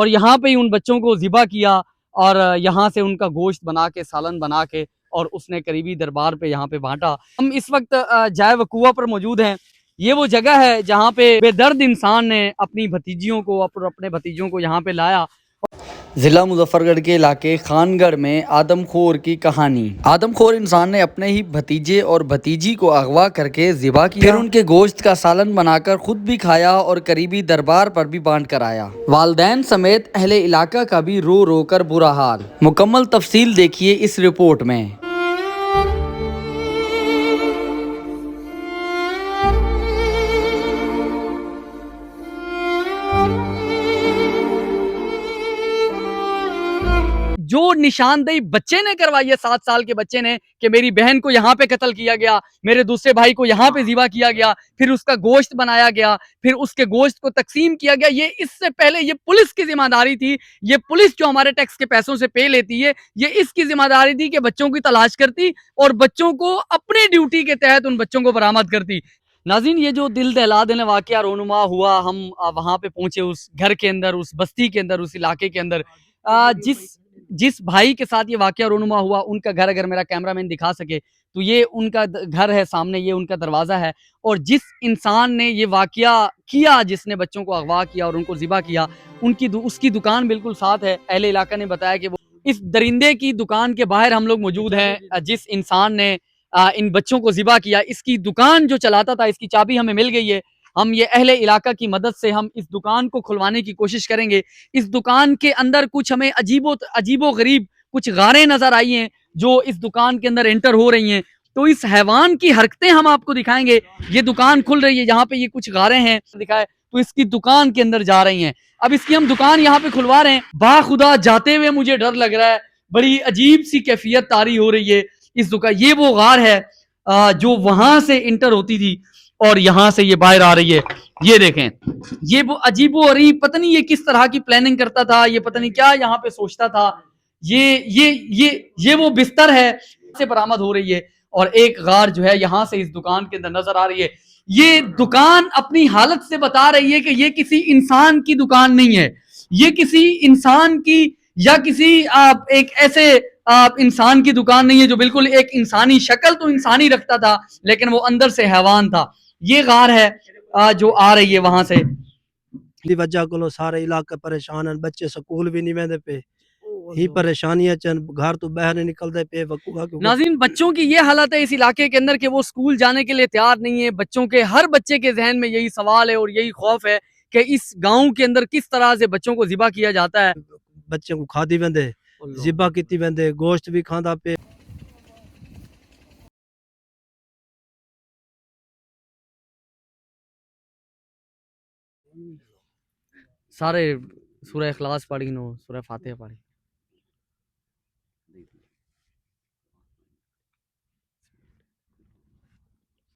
اور یہاں پہ ہی ان بچوں کو ذبح کیا اور یہاں سے ان کا گوشت بنا کے سالن بنا کے اور اس نے قریبی دربار پہ یہاں پہ بانٹا۔ ہم اس وقت جائے وقوع پر موجود ہیں۔ یہ وہ جگہ ہے جہاں پہ بے درد انسان نے اپنی بھتیجیوں کو اپنے بھتیجوں کو یہاں پہ لایا۔ ضلع مظفر گڑھ کے علاقے خان گڑھ میں آدم خور کی کہانی۔ آدم خور انسان نے اپنے ہی بھتیجے اور بھتیجی کو اغوا کر کے ذبح کیا، پھر ان کے گوشت کا سالن بنا کر خود بھی کھایا اور قریبی دربار پر بھی بانٹ کر آیا۔ والدین سمیت اہل علاقہ کا بھی رو رو کر برا حال۔ مکمل تفصیل دیکھیے اس رپورٹ میں۔ جو نشاندہی بچے نے کروائی ہے 7 سال کے بچے نے کہ میری بہن کو یہاں پہ قتل کیا گیا، میرے دوسرے بھائی کو یہاں پہ ذبح کیا گیا، پھر اس کا گوشت بنایا گیا، پھر اس کے گوشت کو تقسیم کیا گیا، یہ اس سے پہلے یہ پولیس کی ذمہ داری تھی۔ یہ پولیس جو ہمارے ٹیکس کے پیسوں سے پے لیتی ہے، یہ اس کی ذمہ داری تھی کہ بچوں کی تلاش کرتی اور بچوں کو اپنی ڈیوٹی کے تحت ان بچوں کو برآمد کرتی۔ ناظرین، یہ جو دل دہلا دینے واقعہ رونما ہوا، ہم وہاں پہ پہنچے، اس گھر کے اندر، اس بستی کے اندر، اس علاقے کے اندر۔ جس بھائی کے ساتھ یہ واقعہ رونما ہوا، ان کا گھر اگر میرا کیمرہ مین دکھا سکے تو یہ ان کا گھر ہے سامنے، یہ ان کا دروازہ ہے۔ اور جس انسان نے یہ واقعہ کیا، جس نے بچوں کو اغوا کیا اور ان کو ذبح کیا، اس کی دکان بالکل ساتھ ہے۔ اہل علاقہ نے بتایا کہ وہ اس درندے کی دکان کے باہر ہم لوگ موجود ہیں۔ جس انسان نے ان بچوں کو ذبح کیا، اس کی دکان جو چلاتا تھا، اس کی چابی ہمیں مل گئی ہے۔ ہم یہ اہل علاقہ کی مدد سے ہم اس دکان کو کھلوانے کی کوشش کریں گے۔ اس دکان کے اندر کچھ ہمیں عجیب و غریب کچھ غاریں نظر آئی ہیں جو اس دکان کے اندر انٹر ہو رہی ہیں، تو اس حیوان کی حرکتیں ہم آپ کو دکھائیں گے۔ یہ دکان کھل رہی ہے، یہاں پہ یہ کچھ غاریں ہیں دکھائے، تو اس کی دکان کے اندر جا رہی ہیں۔ اب اس کی ہم دکان یہاں پہ کھلوا رہے ہیں۔ باخدا جاتے ہوئے مجھے ڈر لگ رہا ہے، بڑی عجیب سی کیفیت طاری ہو رہی ہے اس دکان۔ یہ وہ غار ہے جو وہاں سے انٹر ہوتی تھی اور یہاں سے یہ باہر آ رہی ہے۔ یہ دیکھیں، یہ وہ عجیب و غریب، پتہ نہیں یہ کس طرح کی پلاننگ کرتا تھا، یہ پتہ نہیں کیا یہاں پہ سوچتا تھا۔ یہ وہ بستر ہے سے برآمد ہو رہی ہے، اور ایک غار جو ہے یہاں سے اس دکان کے اندر نظر آ رہی ہے۔ یہ دکان اپنی حالت سے بتا رہی ہے کہ یہ کسی انسان کی دکان نہیں ہے، یہ کسی انسان کی یا کسی ایک ایسے انسان کی دکان نہیں ہے جو بالکل ایک انسانی شکل تو انسانی رکھتا تھا لیکن وہ اندر سے حیوان تھا۔ یہ غار ہے جو آ رہی ہے وہاں سے۔ دی وجہ کو سارے علاقے پریشان ہیں، بچے سکول بھی نہیں ویندے پہ، ہی پریشانیاں چن، گھر تو باہر نہیں نکلتے پہ۔ ناظرین، بچوں کی یہ حالت ہے اس علاقے کے اندر کہ وہ سکول جانے کے لیے تیار نہیں ہے۔ بچوں کے ہر بچے کے ذہن میں یہی سوال ہے اور یہی خوف ہے کہ اس گاؤں کے اندر کس طرح سے بچوں کو ذبح کیا جاتا ہے۔ بچے کو کھادی ویندے، ذبح کیتی ویندے، گوشت بھی کھاندا پہ۔ سارے سورہ اخلاص پڑھی نو، سورہ فاتحہ پڑھی۔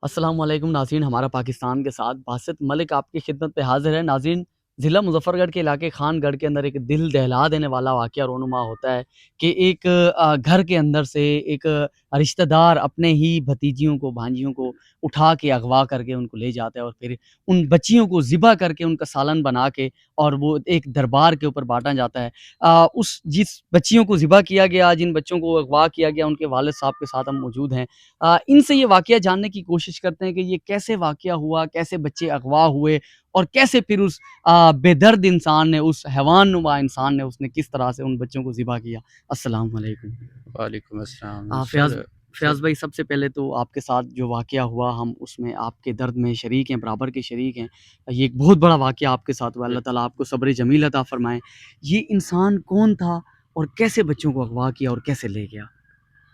السلام علیکم ناظرین، ہمارا پاکستان کے ساتھ باسط ملک آپ کی خدمت پہ حاضر ہے۔ ناظرین، ضلع مظفر گڑھ کے علاقے خان گڑھ کے اندر ایک دل دہلا دینے والا واقعہ رونما ہوتا ہے کہ ایک گھر کے اندر سے ایک رشتہ دار اپنے ہی بھتیجیوں کو، بھانجیوں کو اٹھا کے اغوا کر کے ان کو لے جاتا ہے اور پھر ان بچیوں کو ذبح کر کے ان کا سالن بنا کے اور وہ ایک دربار کے اوپر بانٹا جاتا ہے۔ جس بچیوں کو ذبح کیا گیا، جن بچوں کو اغوا کیا گیا، ان کے والد صاحب کے ساتھ ہم موجود ہیں۔ ان سے یہ واقعہ جاننے کی کوشش کرتے ہیں کہ یہ کیسے واقعہ ہوا، کیسے بچے اغوا ہوئے اور کیسے پھر اس بے درد انسان نے، اس حیوان نما انسان نے، اس نے کس طرح سے ان بچوں کو ذبح کیا۔ السلام علیکم۔ وعلیکم السلام۔ فیاض بھائی، سب سے پہلے تو آپ کے ساتھ جو واقعہ ہوا، ہم اس میں آپ کے درد میں شریک ہیں، برابر کے شریک ہیں۔ یہ ایک بہت بڑا واقعہ آپ کے ساتھ ہوا، اللہ تعالیٰ آپ کو صبر جمیل عطا فرمائے۔ یہ انسان کون تھا اور کیسے بچوں کو اغوا کیا اور کیسے لے گیا؟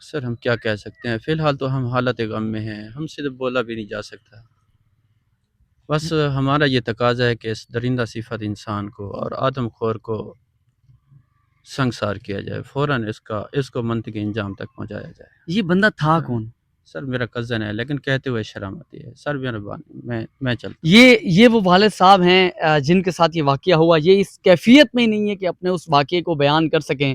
سر ہم کیا کہہ سکتے ہیں، فی الحال تو ہم حالت غم میں ہیں، ہم سے تو بولا بھی نہیں جا سکتا۔ بس ہمارا یہ تقاضا ہے کہ اس درندہ صفت انسان کو اور آدم خور کو سنگسار کیا جائے، فوراً اس کو منطقی انجام تک پہنچایا جائے۔ یہ بندہ تھا کون؟ سر میرا کزن ہے، لیکن کہتے ہوئے شرم آتی ہے۔ سر مہربانی، میں چلتا۔ یہ وہ والد صاحب ہیں جن کے ساتھ یہ واقعہ ہوا۔ یہ اس کیفیت میں ہی نہیں ہے کہ اپنے اس واقعے کو بیان کر سکیں۔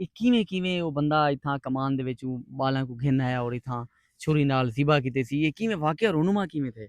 ਇਹ ਕਿਵੇਂ ਉਹ ਬੰਦਾ ਇਥਾਂ ਕਮਾਨ ਦੇ ਵਿੱਚ ਬਾਲਾਂ ਕੋ ਘਿਨ ਆਇਆ ਔਰ ਇਥਾਂ ਛੁਰੀ ਨਾਲ ਜ਼ਿਬਾ ਕੀਤੇ ਸੀ ਇਹ ਕਿਵੇਂ ਵਾਕਿਆ ਰੋਨੁਮਾ ਕਿਵੇਂ ਥੇ?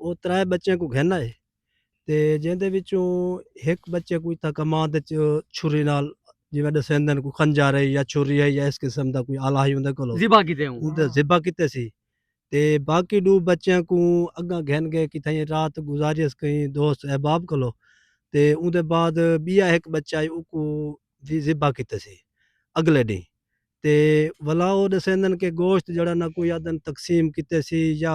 ਉਹ ਤਰੇ ਬੱਚਿਆਂ ਕੋ ਘਿਨ ਆਏ ਤੇ ਜਿਹਦੇ ਵਿੱਚੋਂ ਇੱਕ ਬੱਚੇ ਕੋਈ ਤਾਂ ਕਮਾਂ ਦੇ ਚ ਛੁਰੀ ਨਾਲ ਜਿਵੇਂ ਦਸੰਦੇ ਨੇ ਕੋਈ ਖੰਜਰ ਹੈ ਜਾਂ ਛੁਰੀ ਹੈ ਜਾਂ ਇਸ ਕਿਸਮ ਦਾ ਕੋਈ ਆਲਾ ਹੀ ਉਹਦੇ ਕੋਲ ਜ਼ਿਬਾ ਕੀਤੇ ਹੂੰ। ਉਹਦੇ ਜ਼ਿਬਾ ਕੀਤੇ ਸੀ ਤੇ ਬਾਕੀ ਦੋ ਬੱਚਿਆਂ ਕੋ ਅੱਗਾ ਘਿਨ ਗਏ ਕਿ ਥਈ ਰਾਤ ਗੁਜ਼ਾਰਿਸ ਕਈ ਦੋਸਤ ਅਹਿਬਾਬ ਕੋਲੋਂ ਤੇ ਉਹਦੇ ਬਾਅਦ ਬੀਆ ਇੱਕ ਬੱਚਾ ਹੈ ਉਹ ਕੋ ਵੀ ਜ਼ਿਬਾ ਕੀਤੇ ਸੀ ਅਗਲੇ ਦਿਨ ਤੇ ਵਲਾ ਉਹ ਦਸੰਦੇ ਨੇ ਕਿ ਗੋਸ਼ਤ ਜਿਹੜਾ ਨਾ ਕੋਈ ਆਦਨ ਤਕਸੀਮ ਕੀਤੇ ਸੀ ਜਾਂ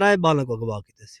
3 ਬਾਲਾਂ ਕੋ ਅਗਵਾ ਕੀਤੇ ਸੀ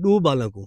2 ਬਾਲਾਂ ਕੋ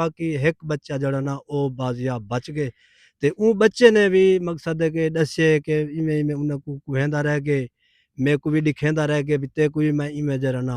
ਬਾਕੀ ਇੱਕ ਬੱਚਾ ਜਿਹੜਾ ਨਾ ਉਹ ਬਾਜ਼ੀਆਬ ਬਚ ਗਏ ਤੇ ਉਹ ਬੱਚੇ ਨੇ ਵੀ ਮਕਸਦ ਹੈ ਕਿ ਦੱਸੇ ਕਿ ਇਵੇਂ ਇਵੇਂ ਉਹਨਾਂ ਕੋ ਕੁਹੇਂਦਾ ਰਹਿ ਗਏ ਮੈਂ ਕੋ ਵੀ ਦਿਖੇਂਦਾ ਰਹਿ ਗਏ ਵੀ ਤੇ ਕੋਈ ਮੈਂ ਇਵੇਂ ਜਿਹੜਾ ਨਾ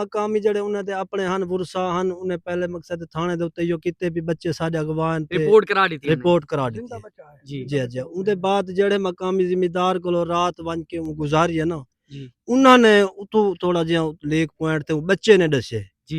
ਮਕਾਮੀ ਜਿਹੜੇ ਉਹਨਾਂ ਦੇ ਆਪਣੇ ਹਨ ਵਰਸਾ ਹਨ ਉਹਨੇ ਪਹਿਲੇ ਮਕਸਦ ਥਾਣੇ ਦੇ ਉੱਤੇ ਜੋ ਕੀਤੇ ਵੀ ਬੱਚੇ ਸਾਡੇ ਅਗਵਾਨ ਤੇ ਰਿਪੋਰਟ ਕਰਾ ਦਿੱਤੀ ਉਹਨੇ। ਰਿਪੋਰਟ ਕਰਾ ਦਿੱਤੀ ਜੀ, ਜੀ ਜੀ ਉਹਦੇ ਬਾਅਦ ਜਿਹੜੇ ਮਕਾਮੀ ਜ਼ਿਮੀਦਾਰ ਕੋਲੋਂ ਰਾਤ ਵੰਜ ਕੇ ਉਹ ਗੁਜ਼ਾਰੀ ਹੈ ਨਾ ਜੀ, ਉਹਨਾਂ ਨੇ ਉਤੋਂ ਥੋੜਾ ਜਿਹਾ ਲੇਕ ਪੁਆਇੰਟ ਤੇ ਉਹ ਬੱਚੇ ਨੇ ਦੱਸੇ ਜੀ।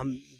ਹਮ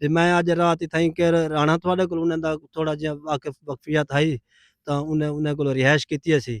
ਤੇ ਮੈਂ ਅੱਜ ਰਾਤ ਇਥਾਂ ਕਿ ਰਾਣਾ ਤੁਹਾਡੇ ਕੋਲ ਉਹਨਾਂ ਦਾ ਥੋੜਾ ਜਿਹਾ ਵਾਕਿਫ ਵਕਫੀਅਤ ਆਈ ਤਾਂ ਉਹਨਾਂ ਕੋਲ ਰਿਹਾਇਸ਼ ਕੀਤੀ ਸੀ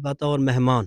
ਬਤੌਰ ਮਹਿਮਾਨ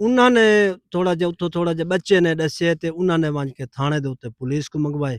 ਉਹਨਾਂ ਨੇ ਥੋੜਾ ਜਿਹਾ ਉੱਥੋਂ ਥੋੜਾ ਜਿਹਾ ਬੱਚੇ ਨੇ ਦੱਸੇ ਤੇ ਉਹਨਾਂ ਨੇ ਵੰਜ ਕੇ ਥਾਣੇ ਦੇ ਉੱਤੇ ਪੁਲਿਸ ਕੋ ਮੰਗਵਾਏ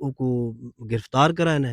ਉਹ ਕੋ ਗ੍ਰਿਫਤਾਰ ਕਰਾਏ ਨੇ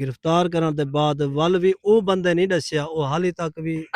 ਗ੍ਰਿਫਤਾਰ ਕਰਨ ਦੇ ਬਾਅਦ ਵੱਲ ਵੀ ਉਹ ਬੰਦੇ ਨਹੀਂ ਦੱਸਿਆ ਉਹ ਹਾਲੇ ਤੱਕ ਵੀ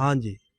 ਹਾਂਜੀ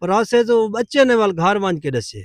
ਪ੍ਰੋਸੈਸ ਉਹ ਬੱਚੇ ਨੇ ਵੱਲ ਘਰ ਵੰਜ ਕੇ ਦੱਸੇ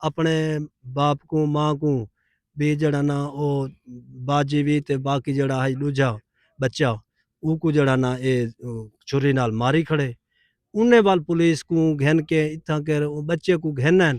ਆਪਣੇ ਬਾਪ ਕੋ ਮਾਂ ਕੋ ਵੀ ਜਿਹੜਾ ਨਾ ਉਹ ਬਾਜੀ ਵੀ ਤੇ ਬਾਕੀ ਜਿਹੜਾ ਹੈ ਦੂਜਾ ਬੱਚਾ ਉਹ ਕੋ ਜਿਹੜਾ ਨਾ ਇਹ ਛੁਰੀ ਨਾਲ ਮਾਰੀ ਖੜੇ ਉਹਨੇ ਵੱਲ ਪੁਲਿਸ ਕੋ ਘਿਨ ਕੇ ਇਥਾਂ ਕਰ ਉਹ ਬੱਚੇ ਕੋ ਘਿਨਨ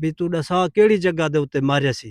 ਵੀ ਤੂੰ ਦੱਸਾ ਕਿਹੜੀ ਜਗ੍ਹਾ ਦੇ ਉੱਤੇ ਮਾਰਿਆ ਸੀ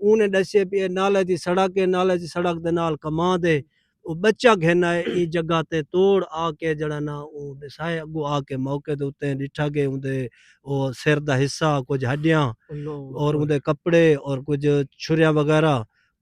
ਉਹਨੇ ਦੱਸਿਆ ਵੀ ਇਹ ਨਾਲੇ ਦੀ ਸੜਕ ਹੈ ਨਾਲੇ ਦੀ ਸੜਕ ਦੇ ਨਾਲ ਕਮਾਂ ਦੇ ਉਹ ਬੱਚਾ ਘਿਨਾ ਇਹ ਜਗ੍ਹਾ ਤੇ ਤੋੜ ਆ ਕੇ ਜਿਹੜਾ ਨਾ ਉਹ ਦਸਾਏ ਅੱਗੋਂ ਆ ਕੇ ਮੌਕੇ ਦੇ ਉੱਤੇ ਡਿੱਠਾ ਗਏ ਉਹਦੇ ਉਹ ਸਿਰ ਦਾ ਹਿੱਸਾ ਕੁਝ ਹੱਡੀਆਂ ਔਰ ਉਹਦੇ ਕੱਪੜੇ ਔਰ ਕੁਝ ਛੁਰੀਆਂ ਵਗੈਰਾ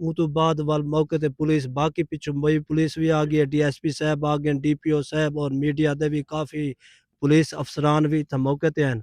ਉਹ ਤੋਂ ਬਾਅਦ ਵੱਲ ਮੌਕੇ ਤੇ ਪੁਲਿਸ ਬਾਕੀ ਪਿੱਛੋਂ ਬਈ ਪੁਲਿਸ ਵੀ ਆ ਗਈ ਹੈ ਡੀਐਸਪੀ ਸਾਹਿਬ ਆ ਗਏ ਡੀਪੀਓ ਸਾਹਿਬ ਔਰ ਮੀਡੀਆ ਦੇ ਵੀ ਕਾਫੀ ਪੁਲਿਸ ਅਫਸਰਾਨ ਵੀ ਇੱਥੇ ਮੌਕੇ ਤੇ ਹਨ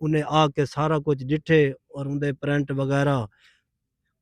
ਉਹਨੇ ਆ ਕੇ ਸਾਰਾ ਕੁਝ ਡਿੱਠੇ ਔਰ ਉਹਦੇ ਪ੍ਰਿੰਟ ਵਗੈਰਾ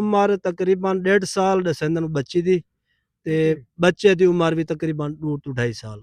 ਉਮਰ ਤਕਰੀਬਨ 1.5 ਸਾਲ ਦਸੰਦ ਨੂੰ ਬੱਚੀ ਦੀ ਤੇ ਬੱਚੇ ਦੀ ਉਮਰ ਵੀ ਤਕਰੀਬਨ 2 ਤੋਂ 2.5 ਸਾਲ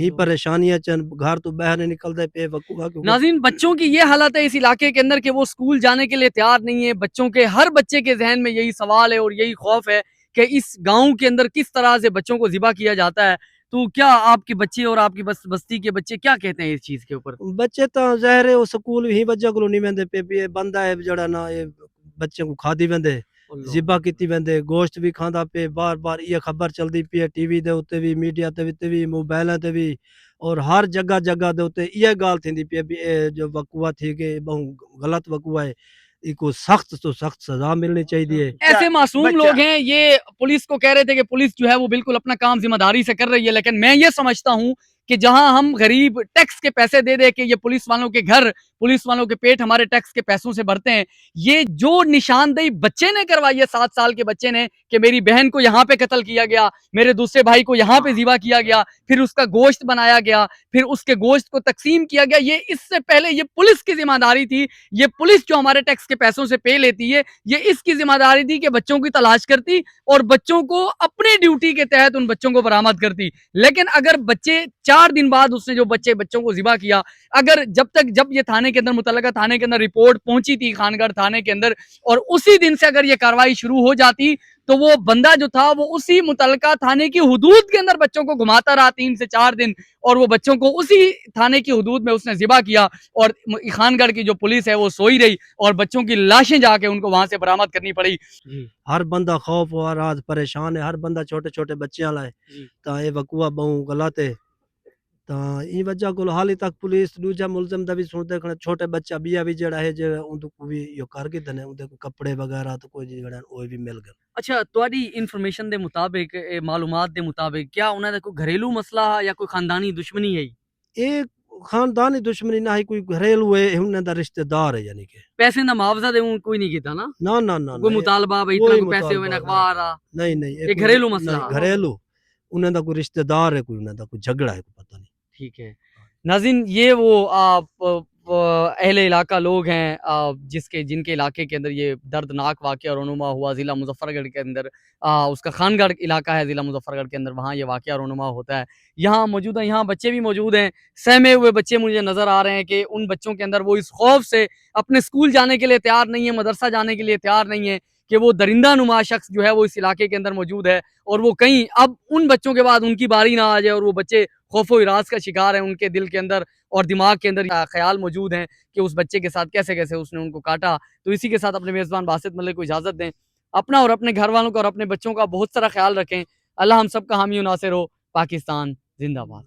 ہی پریشانیاں چن گھر تو باہر نہیں نکلتے پے وقوع کیونکہ ناظرین بچوں کی یہ حالت ہے اس علاقے کے اندر کہ وہ اسکول جانے کے لیے تیار نہیں ہے. بچوں کے ہر بچے کے ذہن میں یہی سوال ہے اور یہی خوف ہے کہ اس گاؤں کے اندر کس طرح سے بچوں کو ذبح کیا جاتا ہے. تو کیا آپ کے بچے اور آپ کی بستی کے بچے کیا کہتے ہیں اس چیز کے اوپر؟ بچے تو ظاہر ہے وہ سکول ہی وجہ کو نہیں ویندے پے بھی بندہ ہے جڑا نا یہ بچے کو کھادی ویندے ذبح کیتی ویندے گوشت بھی کھاندا پے بار بار یہ خبر چلدی پی ہے ٹی وی دے اوتے بھی میڈیا تے بھی موبائلاں تے بھی اور ہر جگہ جگہ دے اوتے یہ گال تھیندی پی ہے بھی اے جو وقوع تھی کہ بہت غلط وقوع ہے اس کو سخت تو سخت سزا ملنی چاہیے. ایسے معصوم لوگ ہیں یہ پولیس کو کہہ رہے تھے کہ پولیس جو ہے وہ بالکل اپنا کام ذمہ داری سے کر رہی ہے, لیکن میں یہ سمجھتا ہوں کہ جہاں ہم غریب ٹیکس کے پیسے دے دے کے یہ پولیس والوں کے گھر پولیس والوں کے پیٹ ہمارے ٹیکس کے پیسوں سے بھرتے ہیں, یہ جو نشاندہی بچے نے کروائی ہے 7 سال کے بچے نے کہ میری بہن کو یہاں پہ قتل کیا گیا, میرے دوسرے بھائی کو یہاں پہ ذبح کیا گیا, پھر اس کا گوشت بنایا گیا, پھر اس کے گوشت کو تقسیم کیا گیا, یہ اس سے پہلے یہ پولیس کی ذمہ داری تھی. یہ پولیس جو ہمارے ٹیکس کے پیسوں سے پے لیتی ہے یہ اس کی ذمہ داری تھی کہ بچوں کی تلاش کرتی اور بچوں کو اپنے ڈیوٹی کے تحت ان بچوں کو برآمد کرتی. لیکن اگر بچے 4 دن بعد اس نے جو بچوں کو ذبح کیا, اگر جب یہ تھانے کے اندر متعلقہ تھانے کے اندر رپورٹ پہنچی تھی خانگڑھ تھانے کے اندر اور اسی دن سے اگر یہ کارروائی شروع ہو جاتی تو وہ بندہ جو تھا وہ اسی متعلقہ تھانے کی حدود کے اندر بچوں کو گھماتا رہا 3 سے 4 دن اور وہ بچوں کو اسی تھانے کی حدود میں اس نے ذبح کیا اور خانگڑھ کی جو پولیس ہے وہ سوئی رہی اور بچوں کی لاشیں جا کے ان کو وہاں سے برآمد کرنی پڑی. ہر بندہ خوف و راز پریشان ہے, ہر بندہ چھوٹے چھوٹے بچیاں لائے تا یہ وقوع بہت غلط ہے. تا این وجہ کو حالی تک پولیس دوجا ملزم دا بھی سنتے کھڑے چھوٹے بچہ بیا بھی جڑا ہے جو ان کو بھی یہ کر کے دنے ان کو کپڑے وغیرہ تو کوئی جڑا وہ بھی مل گئے. اچھا تہاڈی انفارمیشن دے مطابق معلومات دے مطابق کیا انہاں دا کوئی گھریلو مسئلہ یا کوئی خاندانی دشمنی ہے؟ یہ خاندانی دشمنی نہ ہی کوئی گھریلو ہے انہاں دا رشتہ دار ہے یعنی کہ پیسے دا معاوضہ دے کوئی نہیں کیتا نا نہ کوئی مطالبہ بھائی اتنا کوئی پیسے ہوئے اخبار نہیں یہ گھریلو مسئلہ گھریلو انہاں دا کوئی رشتہ دار ہے کوئی انہاں دا کوئی جھگڑا ہے کوئی پتہ نہیں. ٹھیک ہے ناظرین یہ وہ اہل علاقہ لوگ ہیں جن کے علاقے کے اندر یہ دردناک واقعہ رونما ہوا ضلع مظفر گڑھ کے اندر اس کا خان گڑھ علاقہ ہے ضلع مظفر گڑھ کے اندر وہاں یہ واقعہ رونما ہوتا ہے. یہاں موجود ہے یہاں بچے بھی موجود ہیں سہمے ہوئے بچے مجھے نظر آ رہے ہیں کہ ان بچوں کے اندر وہ اس خوف سے اپنے اسکول جانے کے لیے تیار نہیں ہے مدرسہ جانے کے لیے تیار نہیں ہے کہ وہ درندہ نما شخص جو ہے وہ اس علاقے کے اندر موجود ہے اور وہ کہیں اب ان بچوں کے بعد ان کی باری نہ آ جائے اور وہ بچے خوف و ہراس کا شکار ہیں. ان کے دل کے اندر اور دماغ کے اندر خیال موجود ہیں کہ اس بچے کے ساتھ کیسے اس نے ان کو کاٹا. تو اسی کے ساتھ اپنے میزبان باسط ملک کو اجازت دیں. اپنا اور اپنے گھر والوں کا اور اپنے بچوں کا بہت سارا خیال رکھیں. اللہ ہم سب کا حامی و ناصر ہو. پاکستان زندہ باد.